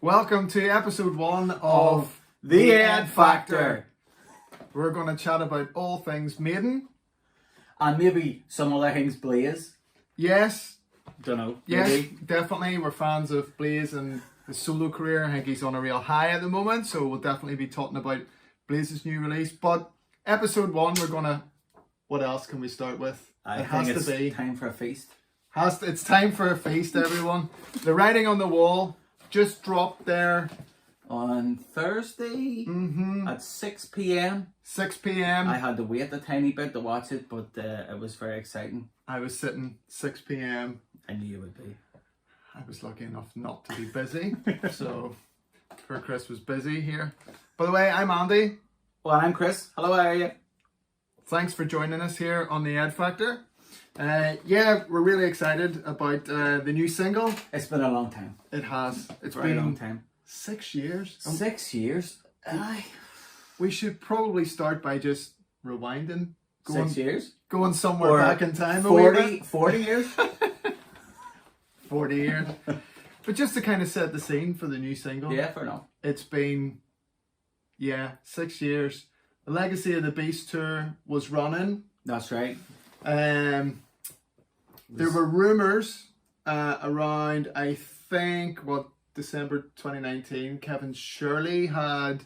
Welcome to episode 1 of The Ed Factor. We're going to chat about all things Maiden. And maybe some other things Blaze. Yes. Don't know. Yes, Maybe. definitely. We're fans of Blaze and his solo career. I think he's on a real high at the moment, so we'll definitely be talking about Blaze's new release. But episode 1, we're going to... What else can we start with? I think it's time for a feast. It's time for a feast, everyone. The writing on the wall just dropped there. On Thursday at 6 p.m. 6 p.m. I had to wait a tiny bit to watch it, but it was very exciting. I was sitting 6 p.m. I knew you would be. I was lucky enough not to be busy. So, poor Chris was busy here. By the way, I'm Andy. Well, I'm Chris. Hello, how are you? Thanks for joining us here on the Ed Factor. Yeah, we're really excited about the new single. It's been a long time. It has. It's Very been long time. 6 years. 6 years? We should probably start by just rewinding. 6 years? Going somewhere Or back in time. 40 years? 40 years. But just to kind of set the scene for the new single. Yeah, fair enough. It's been, 6 years. The Legacy of the Beast tour was running. That's right. There were rumours around, I think, December 2019, Kevin Shirley had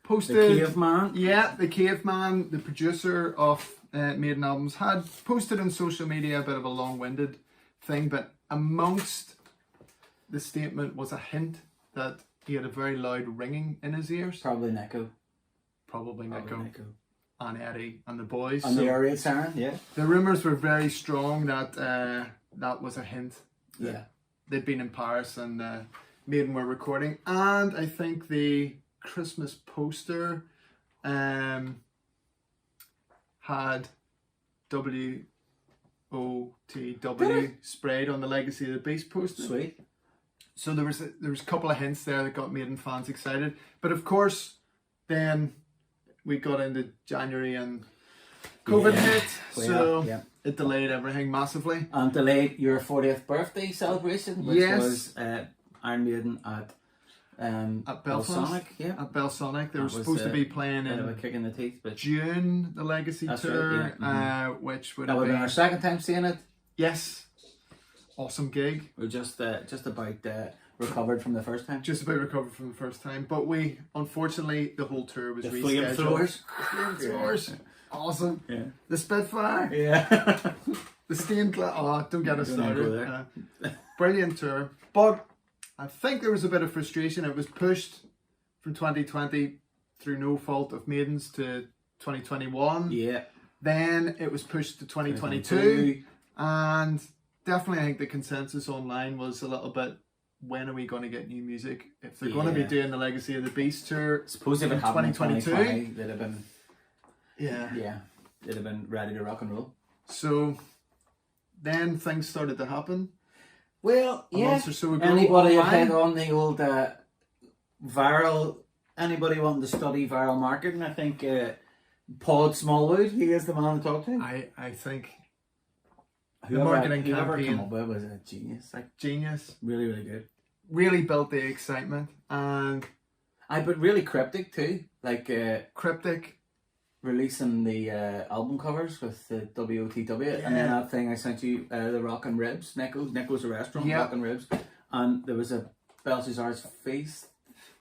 posted... The Caveman? Yeah, the Caveman, the producer of Maiden albums, had posted on social media a bit of a long-winded thing, but amongst the statement was a hint that he had a very loud ringing in his ears. Probably Nico. Probably Nico. And Eddie and the boys. And the area siren, yeah. The rumours were very strong that that was a hint. Yeah. They'd been in Paris and Maiden were recording. And I think the Christmas poster had WOTW sprayed on the Legacy of the Beast poster. Sweet. So there was a couple of hints there that got Maiden fans excited. But of course, then we got into January and COVID hit, so it delayed everything massively. And delayed your 40th birthday celebration, which was Iron Maiden at Belfast. Yeah. At Belsonic. They were supposed to be playing in a kick in the teeth, but June, the Legacy tour, right, which would that have been our second time seeing it. Yes. Awesome gig. We're just about recovered from the first time. Just about recovered from the first time, but we unfortunately the whole tour was rescheduled. Flamethrowers. Awesome. Yeah. The Spitfire. Yeah. The stained glass. Oh, don't get us started. Go Brilliant tour, but I think there was a bit of frustration. It was pushed from 2020 through no fault of Maiden's to 2021. Yeah. Then it was pushed to 2022, and definitely I think the consensus online was a little bit, when are we going to get new music? If they're going to be doing the Legacy of the Beast tour, suppose if it happened in 2022, they'd have been they'd have been ready to rock and roll. So then things started to happen. Well, a month or so ago. Anybody head on the old viral? Anybody wanting to study viral marketing? I think Pod Smallwood, he is the man to talk to. I think. Whoever came up with it was a genius. Genius. Really, really good. Really built the excitement, and but really cryptic too. Like cryptic. Releasing the album covers with the WOTW, and then that thing I sent you, the Rockin' Ribs. Nico's a restaurant, Rockin' Ribs, and there was a Belshazzar's Feast.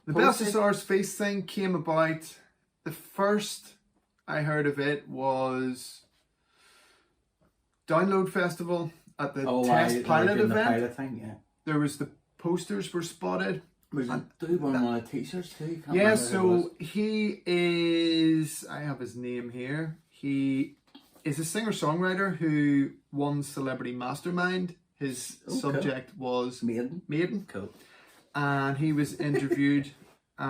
The Belshazzar's Feast thing came about. The first I heard of it was Download Festival at the test pilot event. The pilot thing, yeah. There was the posters were spotted. Was a dude on one of the t-shirts too? So he is, I have his name here. He is a singer-songwriter who won Celebrity Mastermind. His subject was Maiden. Cool. And he was interviewed. We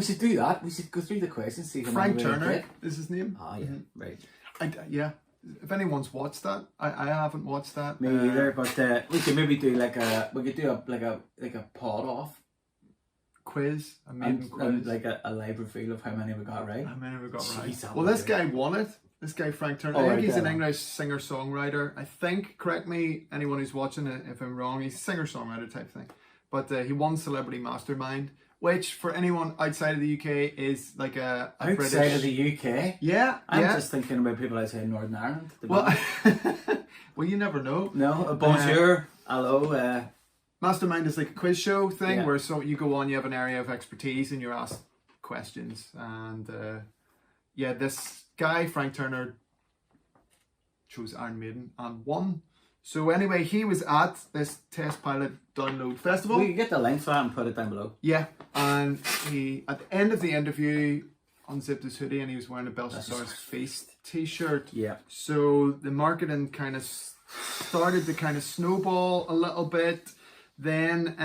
should do that. We should go through the questions. See Frank Turner is his name. Oh yeah, right. If anyone's watched that, I haven't watched that. Me either. But we could maybe do like a pod off quiz, a Maiden quiz, and like a live reveal of how many we got right. How many we got right? Well, this guy won it. This guy Frank Turner. I think he's an English singer-songwriter. I think. Correct me, anyone who's watching it, if I'm wrong. He's a singer-songwriter type thing. but he won Celebrity Mastermind, which for anyone outside of the UK is like a outside British... of the UK. Yeah, I'm yeah. just thinking about people outside Northern Ireland. Well, well, you never know. No, bonjour, hello. Mastermind is like a quiz show thing Yeah. where so you go on, you have an area of expertise, and you're asked questions. And yeah, this guy Frank Turner chose Iron Maiden and won. So anyway, he was at this Test Pilot Download Festival. We can get the link for that and put it down below. Yeah, and he, at the end of the interview, unzipped his hoodie and he was wearing a Belshazzar's Feast t-shirt. Yeah. So the marketing kind of started to kind of snowball a little bit. Then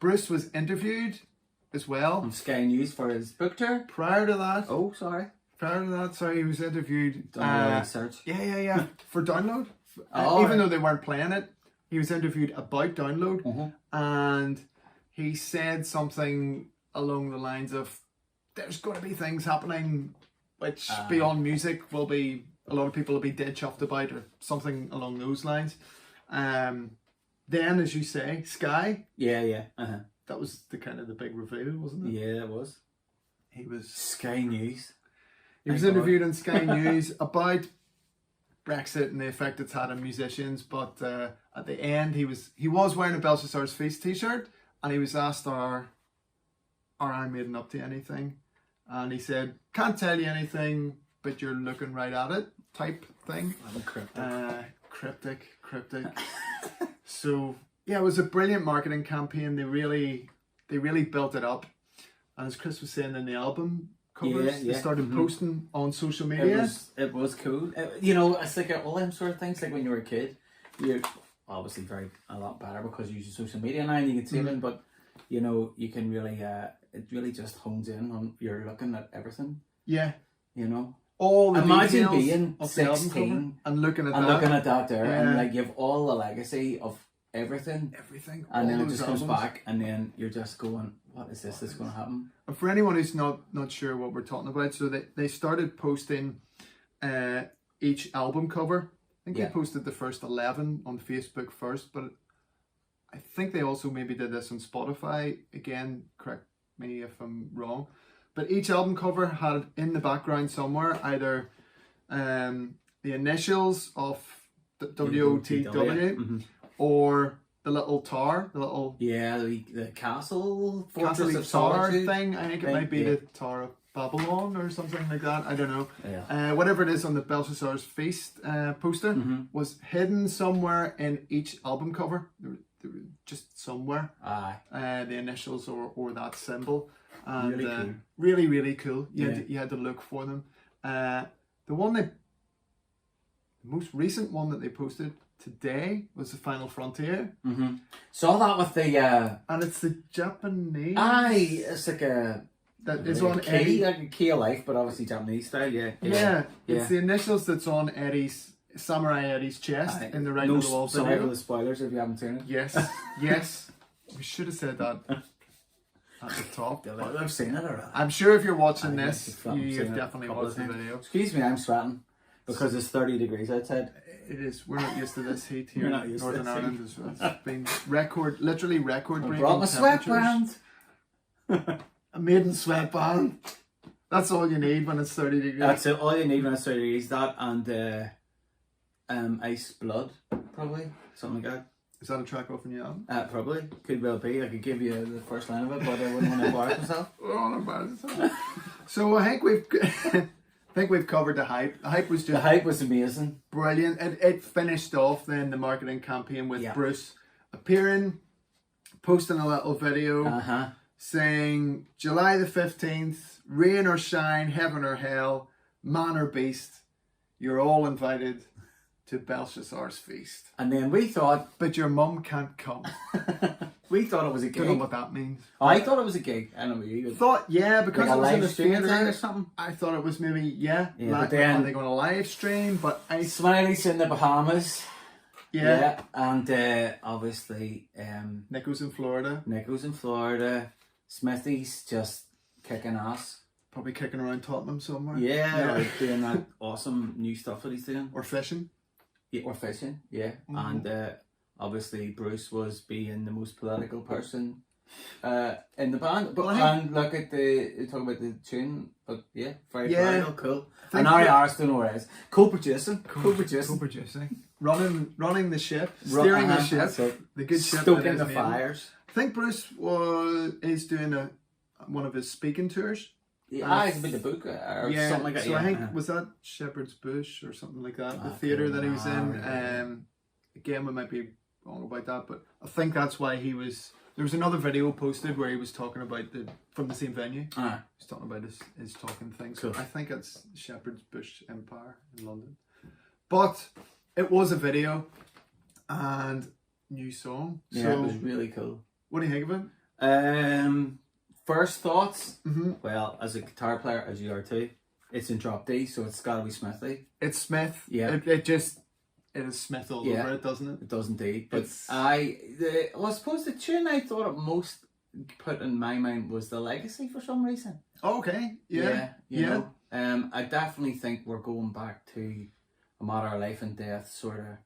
Bruce was interviewed as well. On Sky News for his book tour. Prior to that, he was interviewed. Done research. Yeah, for Download. Oh, Even right. though they weren't playing it, he was interviewed about Download, and he said something along the lines of, "There's going to be things happening which beyond music will be a lot of people will be dead chuffed about," or something along those lines. Then, as you say, Sky. Yeah. That was the kind of the big reveal, wasn't it? Yeah, it was. He was. Sky News. He was interviewed on Sky News about Brexit and the effect it's had on musicians, but at the end he was wearing a Belshazzar's Feast t-shirt, and he was asked, "Are Iron Maiden up to anything?" And he said, "Can't tell you anything, but you're looking right at it," type thing. Cryptic. So yeah, it was a brilliant marketing campaign. They really built it up, and as Chris was saying in the album covers, they started posting on social media. It was cool. You know, it's like all them sort of things. Like when you were a kid, you're obviously a lot better because you use social media now and you can see them. But you know, you can really it really just hones in on you're looking at everything. Yeah, you know. All the imagine details being of the album 16 cover and looking at that there, and like you have all the legacy of everything, and then it just comes back, and then you're just going, "What is this? That's going to happen?" And for anyone who's not sure what we're talking about, so they started posting each album cover. I think they posted the first 11 on Facebook first, but I think they also maybe did this on Spotify. Again, correct me if I'm wrong. But each album cover had in the background somewhere either the initials of WOTW or the little tower, the little the castle Fortress of Tower thing. I think it might be the Tower of Babylon or something like that. I don't know. Whatever it is on the Belshazzar's Feast poster was hidden somewhere in each album cover. They were just somewhere. The initials or that symbol. And really cool. You had to look for them. The most recent one that they posted today was the Final Frontier. Saw that with the and it's the Japanese. It's like a that is on key, Eddie. like a key of life, but obviously Japanese style. It's the initials that's on Samurai Eddie's chest in the right of the wall video. Sorry for the spoilers if you haven't seen it. Yes. We should have said that at the top. I've seen it already. I'm sure if you're watching this, you've definitely watched the video. Excuse me, I'm sweating because it's 30 degrees outside. It is. We're not used to this heat here We're not in used Northern to Ireland. It's been literally record breaking brought my temperatures. sweatband. A maiden sweatband. That's all you need when it's 30 degrees. That's it. All you need when it's 30 degrees. That and ice blood, probably something like that. Is that a track off in the album? Probably. Could well be. I could give you the first line of it, but I wouldn't want to embarrass myself. So I think we've covered the hype. The hype was amazing. Brilliant. It finished off then the marketing campaign with Bruce appearing, posting a little video saying July the 15th, rain or shine, heaven or hell, man or beast, you're all invited to Belshazzar's Feast. And then we thought... But your mum can't come. We thought it was a gig. Don't know what that means. I thought it was a gig. I don't know you thought, because like it was in the theatre or something. I thought it was maybe, but then, are they going to live stream? But Smiley's in the Bahamas. Yeah. And obviously... Nico's in Florida. Smithy's just kicking ass. Probably kicking around Tottenham somewhere. Or doing that awesome new stuff that he's doing. Or fishing. Yeah, or fishing, And obviously Bruce was being the most political person in the band. But Well, and look at talk about the tune, but yeah, very Yeah. political, cool. think And Ari that- Harris, don't know where it is. Co-producing. Co-producing. Running the ship. Steering the ship. That's it. The good ship. that Stoking is the Maiden. fires. I think Bruce is doing one of his speaking tours. Yeah, it's about the book or something like that. So yeah. I think was that Shepherd's Bush or something like that, the I theatre don't that he was in. know. Again, we might be wrong about that, but I think that's why he was. There was another video posted where he was talking about from the same venue. Ah. He's talking about his talking things. Cool. I think it's Shepherd's Bush Empire in London, but it was a video and new song. Yeah, So it was really cool. what do you think of it? First thoughts. Mm-hmm. Well, as a guitar player, as you are too, it's in drop D, so it's got to be Smithy. It's Smith. Yeah. It is Smith all Yeah. over it, doesn't it? It does indeed. But It's- I suppose the tune I thought it most put in my mind was The Legacy for some reason. Oh, okay. Yeah. You know, I definitely think we're going back to a matter of life and death sort of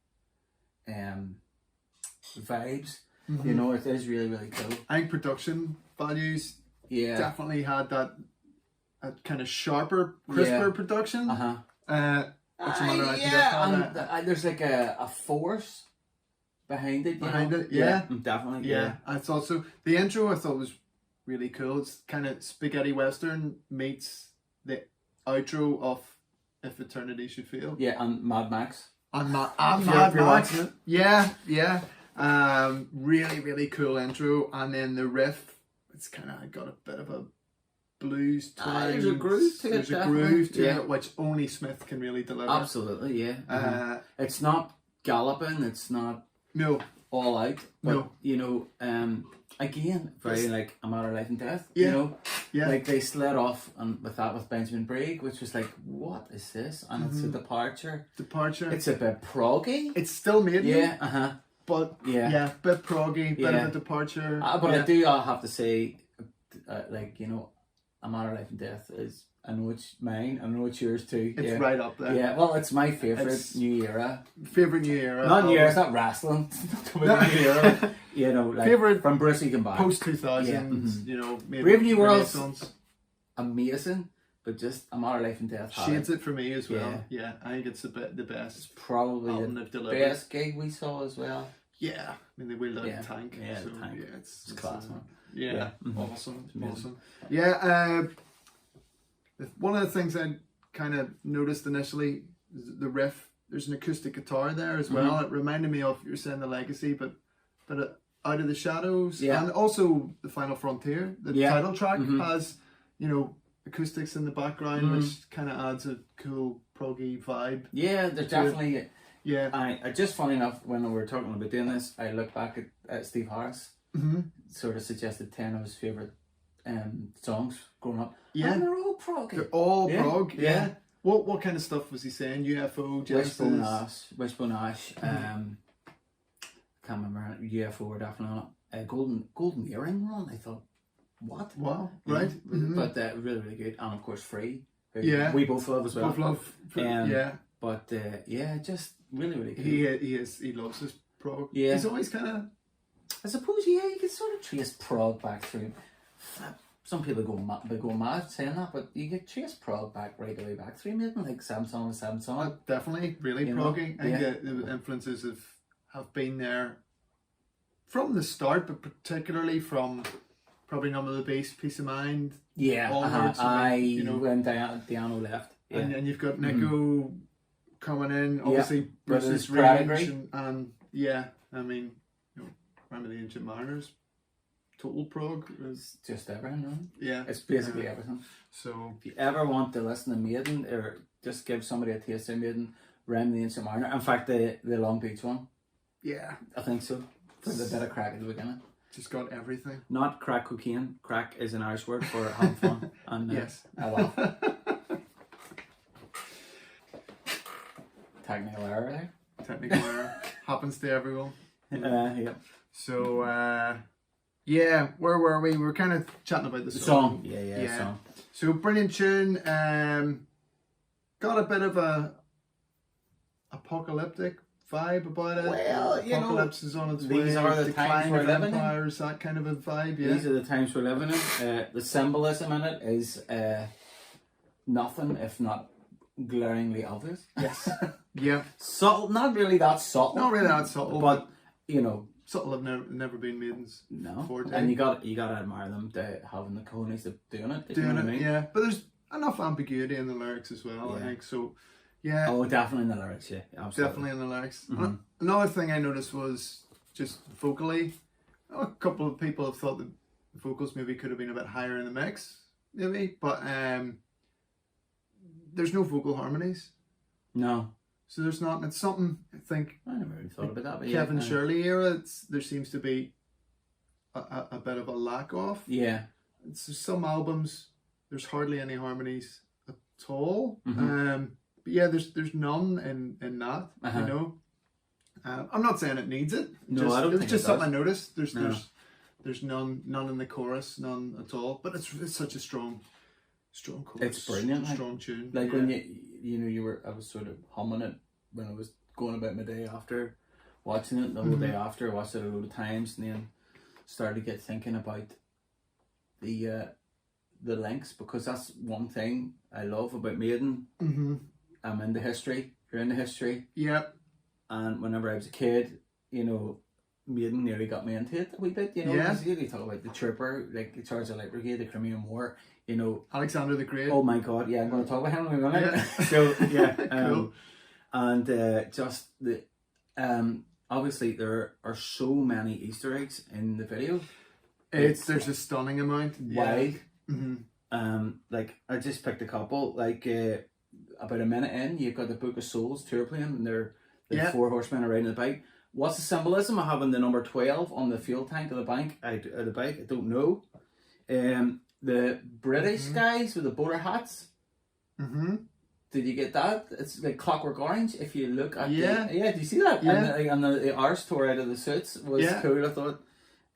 vibes. Mhm. You know, it is really, really cool. I think production values Yeah. definitely had that kind of sharper, crisper Yeah. production. Uh-huh. What's the matter? I think Yeah, I've had and that. there's like a force behind it. You Behind know? it, yeah. Definitely. Yeah, it's also the intro. I thought was really cool. It's kind of spaghetti western meets the outro of If Eternity Should Fail. Yeah, and Mad Max. I'm If Mad you're Max. watching it. Yeah. Really, really cool intro, and then the riff. It's kind of got a bit of a blues twang. There's a groove to it, There's a definitely. groove to Yeah. it, which only Smith can really deliver. Absolutely, yeah. It's not galloping. It's not No, all out. But, No. you know, again, very Yes. like a matter of life and death. Yeah. You know, yeah, like they slid off and with Benjamin Brigg, which was like, what is this? And it's a departure. departure. It's a bit proggy. It's still Maiden, Yeah. but Yeah. bit proggy, bit Yeah. of a departure. But yeah. I do have to say, like, you know, a matter of life and death is, I know it's mine, I know it's yours too. It's yeah. right up there. Yeah, well, it's my favourite It's- new era. Favorite new era. Not new era, it's not wrestling. It's not about new era. You know, like Favourite from Bruce you can buy. Post 2000s, Yeah, mhm. you know, Maiden Brave New World. Renaissance. Amazing, but just a matter of life and death. had Shades it. it for me as well. Yeah, I think it's the best Probably album the they've delivered. best gig we saw as well. Yeah, I mean they wheeled out Yeah. a tank. Yeah, so, the tank. Yeah, it's Class, man. Yeah, Yeah. Mhm. awesome, It's amazing. awesome. Yeah, one of the things I kind of noticed initially is the riff. There's an acoustic guitar there as well. Mm-hmm. It reminded me of you're saying the Legacy, but Out of the Shadows, Yeah. and also the Final Frontier. The Yeah. title track Mhm. has, you know, acoustics in the background, Mhm. which kind of adds a cool proggy vibe. Yeah, there's definitely. Yeah. I just funny enough when we were talking about doing this, I look back at Steve Harris. hmm Sort of suggested 10 of his favourite songs growing up. Yeah. And they're all proggy. They're all Yeah. prog. Yeah. Yeah. What kind of stuff was he saying? UFO, Genesis. Wishbone Ash. Can't remember. UFO were definitely not. Golden Earring Run. I thought, what? Wow. You know, Right. Mhm. But really, really good. And of course, Free. Who Yeah. we both love as well. Both love. Yeah. But yeah, just really, really good. He loves his prog. Yeah. He's always kind of. I suppose, yeah, you can sort of trace prog back through. Some people go mad saying that, but you can trace prog back right the way back through Maiden, like Seven Song. Definitely really You know, proggy. I yeah. think the influences have been there from the start, but particularly from probably Numb of the Beast, Peace of Mind. Yeah, onwards, I you know, when Diano left. Yeah. And you've got Nico coming in, obviously with Bruce's his range, pedigree. and yeah, I mean, you know, remember the Ancient Mariners, total prog. It's just everything, right? Yeah, It's basically everything. so If you ever want to listen to Maiden or just give somebody a taste of Maiden, Rem the Ancient Mariner. In fact, the Long Beach one, yeah, I think so. For the bit of crack at the beginning. just got everything. Not crack cocaine. Crack is an Irish word for having fun. And Yes. I laugh. Technical error there. Technical error happens to everyone. Yeah. So yeah, where were we? We were kind of chatting about the The song. song. Yeah. Song. So brilliant tune. Got a bit of a apocalyptic vibe about it. Well, you know, apocalypse is on its these way. are the Decline times we're of living in. empires, that kind of a vibe. Yeah. These are the times we're living in. The symbolism in it is nothing if not glaringly obvious. Yes. Yeah. Subtle, not really that subtle. Not really that subtle, but you know, subtle have never been Maiden's no. forte. And you got to admire them having the cojones of doing it. If you know what I mean? Yeah. But there's enough ambiguity in the lyrics as well. Yeah. I think so. Yeah. Oh, definitely in the lyrics. Yeah, absolutely. Definitely in the lyrics. Mhm. Another thing I noticed was just vocally. A couple of people have thought that the vocals maybe could have been a bit higher in the mix, maybe, but there's no vocal harmonies. No. So there's not. It's something I think I never really thought about that. But Kevin yeah, Shirley era. There seems to be a bit of a lack of. Yeah. It's some albums. There's hardly any harmonies at all. Mhm. But yeah, there's none in that. Uh-huh. You know. I'm not saying it needs it. No, I don't It was think just it something I does. noticed. No. There's none in the chorus, none at all. But it's such a strong chorus. It's brilliant. Strong tune. Like yeah. when I was sort of humming it when I was going about my day after watching it, the whole day after. I watched it a load of times and then started to get thinking about the links, because that's one thing I love about Maiden. Mm-hmm. I'm into history. You're into history. Yep. And whenever I was a kid, you know, Maiden nearly got me into it a wee bit, you know. Yeah. Because you talk about the Trooper, like the Charge of Light Brigade, the Crimean War, you know. Alexander the Great. Oh my God, yeah, I'm going to talk about him in a minute. Yeah. So, yeah. Cool. And just the, obviously there are so many Easter eggs in the video. There's a stunning amount. Wide. Mm-hmm. Like I just picked a couple, like about a minute in, you've got the Book of Souls tour playing, and the four horsemen are riding the bike. What's the symbolism of having the number 12 on the fuel tank of the bike? I don't know. The British guys with the bowler hats. Mm-hmm. Did you get that? It's like Clockwork Orange. If you look at Yeah. do you see that? Yeah. And the arse tore out of the suits was cool, I thought.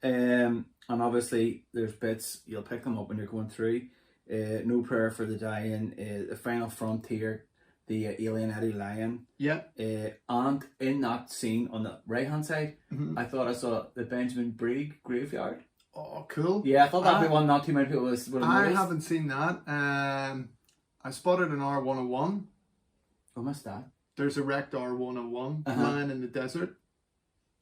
And obviously there's bits, you'll pick them up when you're going through. No Prayer for the Dying, the Final Frontier, the Alien Eddie Lion. Yeah. And in that scene on the right hand side, I thought I saw the Benjamin Brigg graveyard. Oh, cool. Yeah, I thought that'd be one not too many people would have I noticed. haven't seen that. I spotted an R101. Oh, missed that. There's a wrecked R101 lying in the desert.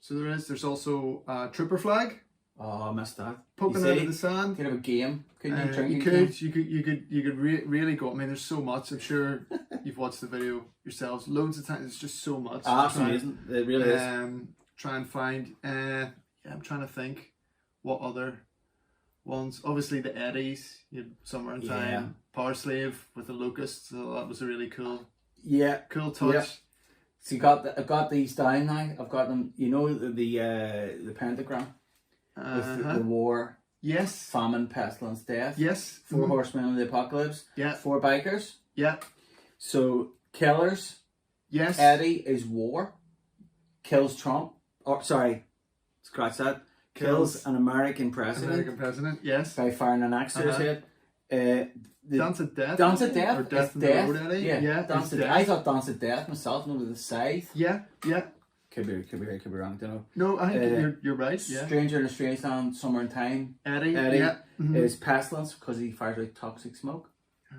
So there's also a trooper flag Oh, I missed that. poking out of the sand. You could have a game. Couldn't you? Drinking You could really go. I mean, there's so much. I'm sure you've watched the video yourselves loads of times. There's just so much. That's amazing. It really is. Try and find. I'm trying to think what other ones. Obviously the Eddies. You had Summer in Time. Power Slave with the locusts. So that was a really cool touch. Yeah. So I've got these down now. I've got them. You know the pentagram with the war. Yes. Famine, pestilence, death. Yes. Four horsemen of the apocalypse. Yeah. Four bikers. Yeah. So killers. Yes. Eddie is war. Kills Trump. Or sorry, scratch that. Kills an American president. Yes. By firing an axe to his head. Dance of Death. Dance of Death. Or Death It's in the Road, Eddie. Yeah. Dance of Death. I thought Dance of Death myself. No, with the scythe. Yeah. Could be right. Could be wrong. Don't know. No, I think you're right. Yeah. Stranger in a Strange Land, Summer in Time. Eddie. Yeah. Mm-hmm. Is pestilence because he fires out toxic smoke. I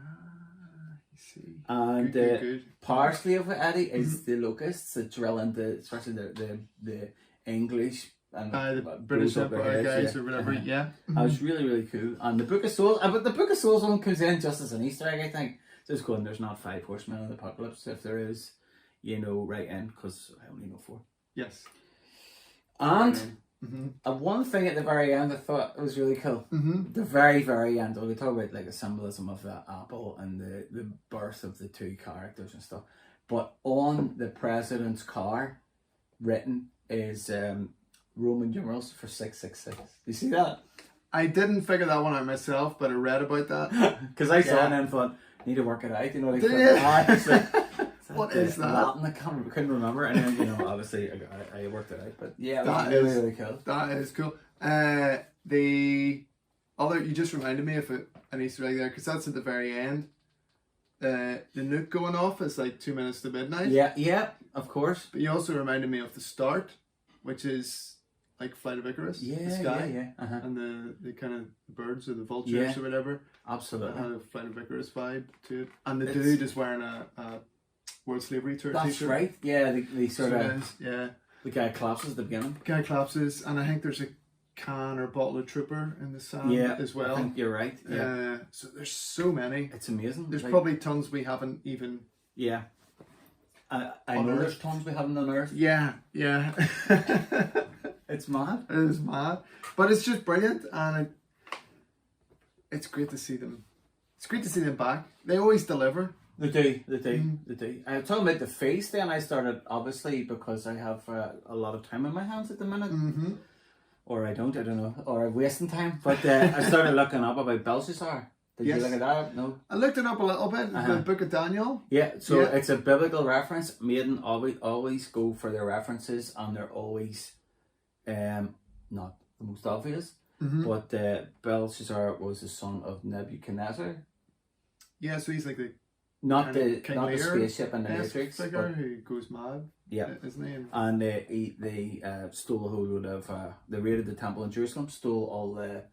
see. And Good. Power Slave with Eddie is the locusts that drill into, especially the English and The British Empire guys or whatever. Yeah. That was really cool. And the Book of Souls, but the Book of Souls one comes in just as an Easter egg, I think. Just going, there's not 5 horsemen of the apocalypse. If there is, right in, because I only know 4. Yes. And one thing at the very end I thought was really cool. The very end, we talk about like the symbolism of the apple and the birth of the 2 characters and stuff. But on the president's car, written is Roman numerals for 666. You see that? I didn't figure that one out myself, but I read about that. Because I saw it and thought, need to work it out. You know, like, Did you? what is that? Latin, I couldn't remember. And then, obviously, I worked it out. But yeah, it was really cool. That is cool. The other, you just reminded me of an Easter egg there, because that's at the very end. the nuke going off is like 2 minutes to midnight. Yeah, of course. But you also reminded me of the start, which is like Flight of Icarus. The sky. Yeah. Uh-huh. And the kind of birds or the vultures Yeah. or whatever. Absolutely. Had a Flight of Icarus vibe to it. And the It's- dude is wearing a World Slavery Tour That's t-shirt. right. Yeah, the sort So of it is, yeah. the guy collapses at the beginning. Guy collapses, and I think there's a can or bottle of Trooper in the sand as well. I think you're right. Yeah, So there's so many. it's amazing. There's Like, probably tons we haven't even. yeah. I know Unearthed. there's tons we haven't unearthed. Yeah. It's mad. It is mad, but it's just brilliant, and it's great to see them. It's great to see them back. They always deliver. They do. I'm talking about the face then. I started obviously because I have a lot of time on my hands at the minute. Mm-hmm. Or I don't know. Or I'm wasting time. But I started looking up about Belshazzar. Did Yes. you look at that? No? I looked it up a little bit. The Book of Daniel. Yeah, so Yeah. it's a biblical reference. Maiden always go for their references, and they're always not the most obvious. Mm-hmm. But Belshazzar was the son of Nebuchadnezzar. Yeah, so he's like the Not kind of the King not the Lear spaceship in the esque Matrix. figure who goes mad. Yeah. Isn't he? And they stole a whole load of they raided the temple in Jerusalem, stole all the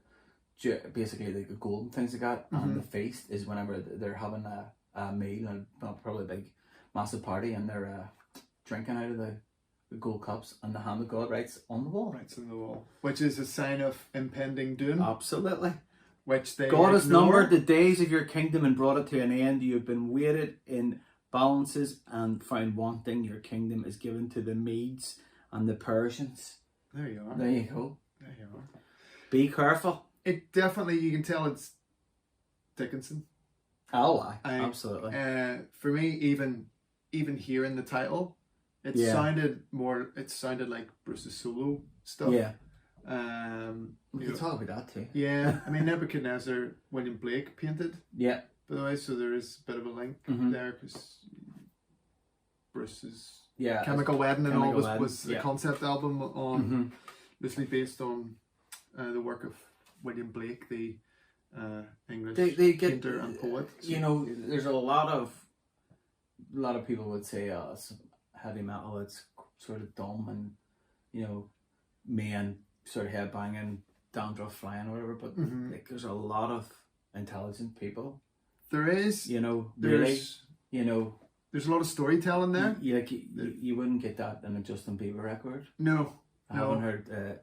basically the golden things they got, and the feast is whenever they're having a meal and probably a big massive party, and they're drinking out of the gold cups, and the hand of God writes on the wall. Writes on the wall, which is a sign of impending doom. Absolutely. Which they God has ignore. numbered the days of your kingdom and brought it to an end. You have been weighted in balances and found wanting. Your kingdom is given to the Medes and the Persians. There you are. There you go. There you are. Be careful. It definitely, you can tell it's Dickinson. Oh, absolutely. For me, even hearing the title, it sounded like Bruce's solo stuff. Yeah. You We can know, talk about that too. yeah, I mean Nebuchadnezzar, William Blake painted, Yeah. by the way, so there is a bit of a link Mhm. there because Bruce's Yeah. Chemical Wedding and all Chemical was, Wedding, was a yeah. concept album on Mhm. loosely based on the work of William Blake, the English They get painter and poet. You know, there's a lot of people would say it's heavy metal. It's sort of dumb and men sort of head banging, dandruff flying, or whatever. But Mhm. like, there's a lot of intelligent people. There is. Really. There's There's a lot of storytelling there. You wouldn't get that in a Justin Bieber record. No. I haven't heard,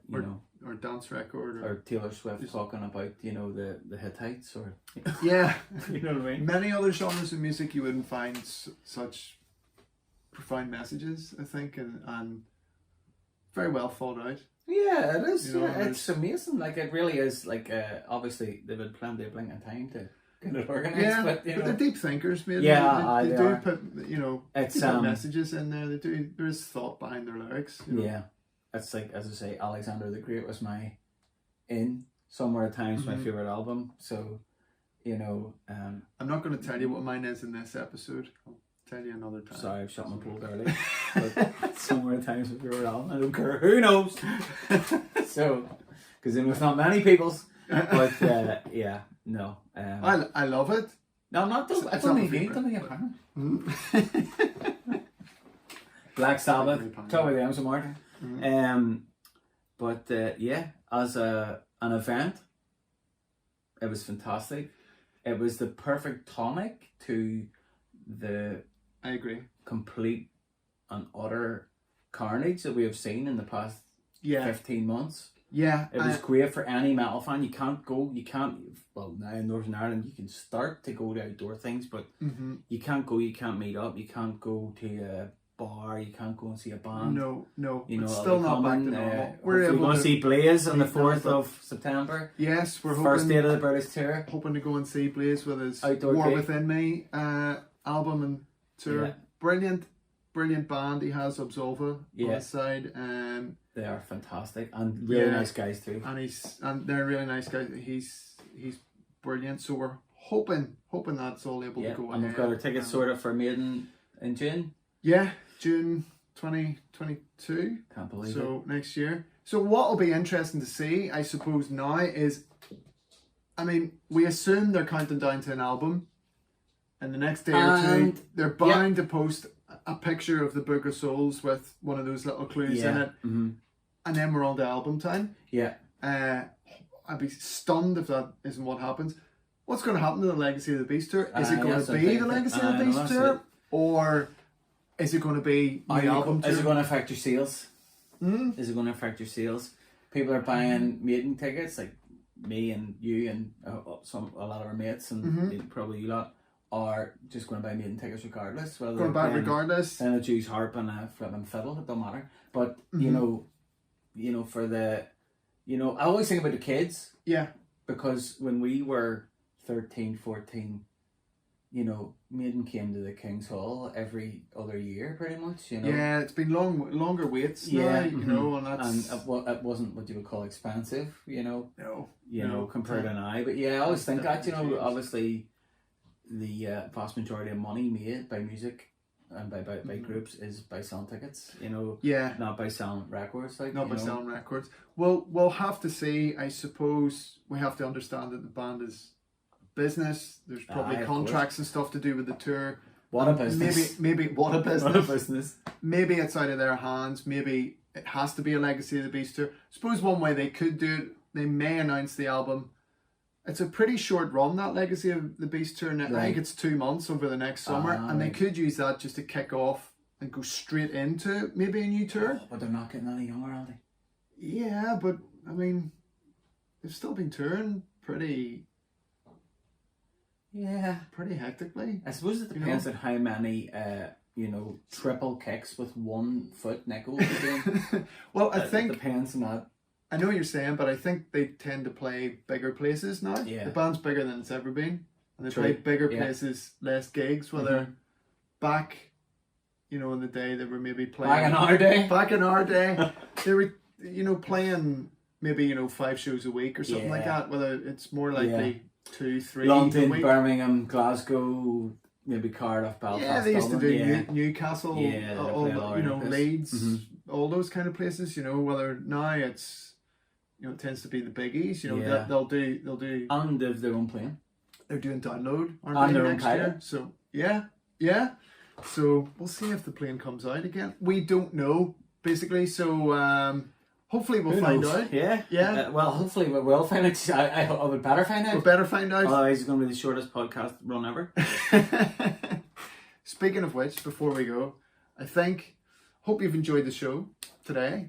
Or dance record. or Taylor Swift talking about, the Hittites, or Yeah. you know what I mean? Many other genres of music you wouldn't find such profound messages, I think, and very well thought out. Yeah, it is. You know, Yeah, it's amazing. Like, it really is. Like, obviously they've had plenty of blink of time to get it organized. Yeah, but they're deep thinkers, mate. Yeah, they they do are. put It's, they put messages in there. They do. There is thought behind their lyrics. yeah, it's like, as I say, Alexander the Great was my Somewhere at Times my favorite album. So, I'm not going to tell you what mine is in this episode. I'll tell you another time. sorry, I've shut my pool early. But Somewhere at Times my favorite album. I don't care who knows. So, because there's not many people's. But yeah, no. I love it. No, not those. I It's don't not think my you. Don't think favourite. Black Sabbath. Very fine. Talk about them some more. But yeah, as an event, it was fantastic. It was the perfect tonic to the I agree. complete and utter carnage that we have seen in the past Yeah. 15 months. Yeah. It was great for any metal fan. Well, now in Northern Ireland you can start to go to outdoor things, but you can't meet up, you can't go to a bar, you can't go and see a band. No. It's it'll still be not back to coming, normal. We're going to see Blaze on the meet 4th them, of September. Yes, we're First date hoping of the British tour. to go and see Blaze with his Outdoor War gig. Within Me album and tour. Yeah. Brilliant band. He has Absolva on Yeah. his side. They are fantastic and really Yeah. nice guys too. And they're really nice guys. He's brilliant. So we're hoping that's all able Yeah, to go and we've got our tickets sorted for Maiden in June. Yeah, June 2022. Can't believe it. So next year. So what will be interesting to see, I suppose, now is, I mean, we assume they're counting down to an album. in the next day or And- two, they're bound to post a picture of the Book of Souls with one of those little clues in it, Mm-hmm. and then we're on to album time. Yeah. I'd be stunned if that isn't what happens. What's going to happen to the Legacy of the Beast tour? Is it going that's to a be big the thing. Legacy of the Beast that's tour, it. or is it going to be the album tour? Is it going to affect your sales? Mm? Is it going to affect your sales? People are buying Maiden tickets, like me and you and a lot of our mates, and probably you lot are just going to buy Maiden tickets regardless. Whether Going back regardless. And a Jew's harp and a flipping fiddle, it don't matter. But you know, for the, I always think about the kids. Yeah. Because when we were 13, 14, Maiden came to the King's Hall every other year, pretty much. Yeah, it's been longer waits Yeah, now, and that's... And it wasn't what you would call expensive, No. compared to now. But yeah, I always think that, definitely changed. obviously the vast majority of money made by music and by groups is by selling tickets, Yeah. not by selling records. Not by selling records. Well, we'll have to see. I suppose we have to understand that the band is business. There's probably Of contracts and stuff to do with the tour. What a business. Maybe what a business. What a business. Maybe it's out of their hands. Maybe it has to be a Legacy of the Beast tour. Suppose one way they could do it, they may announce the album. It's a pretty short run, that Legacy of the Beast tour. And I think it's 2 months over the next summer. And they could use that just to kick off and go straight into maybe a new tour. But they're not getting any younger, are they? Yeah, but I mean, they've still been touring pretty hectically. I suppose it depends on how many, triple kicks with 1 foot nickel you're doing. Well, I It think depends on that. I know what you're saying, but I think they tend to play bigger places now. Yeah. The band's bigger than it's ever been, and they True. play bigger Yeah. places, less gigs. Whether back, in the day they were maybe playing. Back in our day. Back in our day, they were playing maybe 5 shows a week or something like Yeah. that. Whether it's more likely 2, 3 a London, week. Birmingham, Glasgow, maybe Cardiff, Belfast. Yeah, they used to Dublin, do yeah. Newcastle, Yeah, they all play a lot of Leeds, places. all those kind of places. Whether now it's it tends to be the biggies. Yeah. They'll do. And they've their own plane. They're doing download, And aren't they, their own next year? pilot. So yeah. So we'll see if the plane comes out again. We don't know basically. So hopefully we'll Who find knows? out. Yeah. Yeah. Well, hopefully we will find out. I would better find out. We better find out. Otherwise, it's going to be the shortest podcast run ever. Speaking of which, before we go, hope you've enjoyed the show today.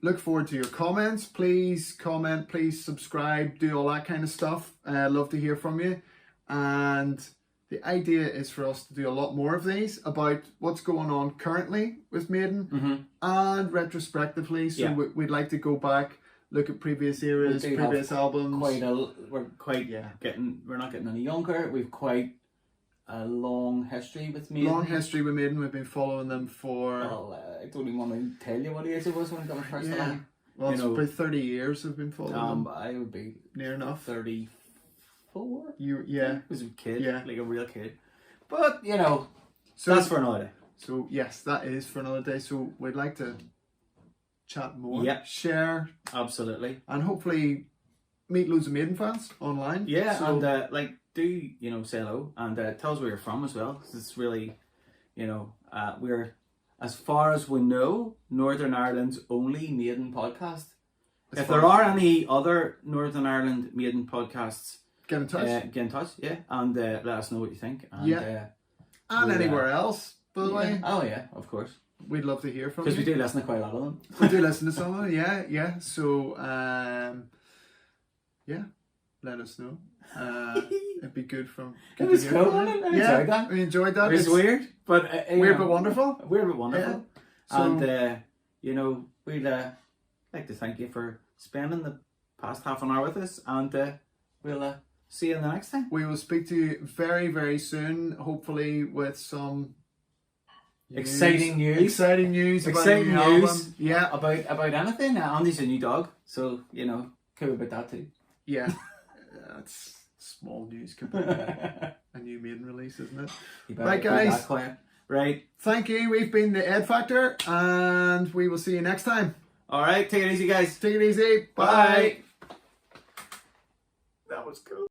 Look forward to your comments. Please comment, please subscribe, do all that kind of stuff. Love to hear from you. And the idea is for us to do a lot more of these about what's going on currently with Maiden and retrospectively. So we'd like to go back, look at previous eras, We do previous have albums. We're not getting any younger. We've quite a long history with Maiden. Long history with Maiden. We've been following them for... Well, I don't even want to tell you what age it was when I got my first album. Well, it's about 30 years I've been following them. I would be Near enough. 34. Yeah. I was a kid, Yeah. like a real kid. But So that's for another day. So yes, that is for another day. So we'd like to chat more, Yep. share, Absolutely. and hopefully meet loads of Maiden fans online. Yeah, So, and do say hello and tell us where you're from as well. 'Cause it's really, we're, as far as we know, Northern Ireland's only Maiden podcast. as If far there as- are any other Northern Ireland Maiden podcasts, get in touch, get in touch, and let us know what you think. And, Yeah. and we'll, anywhere else, by the way, Oh yeah, of course. we'd love to hear from Because you. we do listen to quite a lot of them. We do listen to some of them, yeah. So, let us know. It'd be good from. It to was hear cool, from wasn't you. it? I enjoyed that. We enjoyed that. It was It's weird, but weird but wonderful. Weird but wonderful. So- And we'd like to thank you for spending the past half an hour with us, and we'll see you in the next time. We will speak to you very, very soon. Hopefully, with some Exciting news. Exciting news. About Exciting the new news. album. Yeah, About anything. Andy's a new dog, so cool about that too. yeah. That's small news compared to a new Maiden release, isn't it? You better Right, keep guys. that quiet. Right. Thank you. We've been the Ed Factor, and we will see you next time. All right. Take it easy, guys. Take it easy. Bye. Bye. That was cool.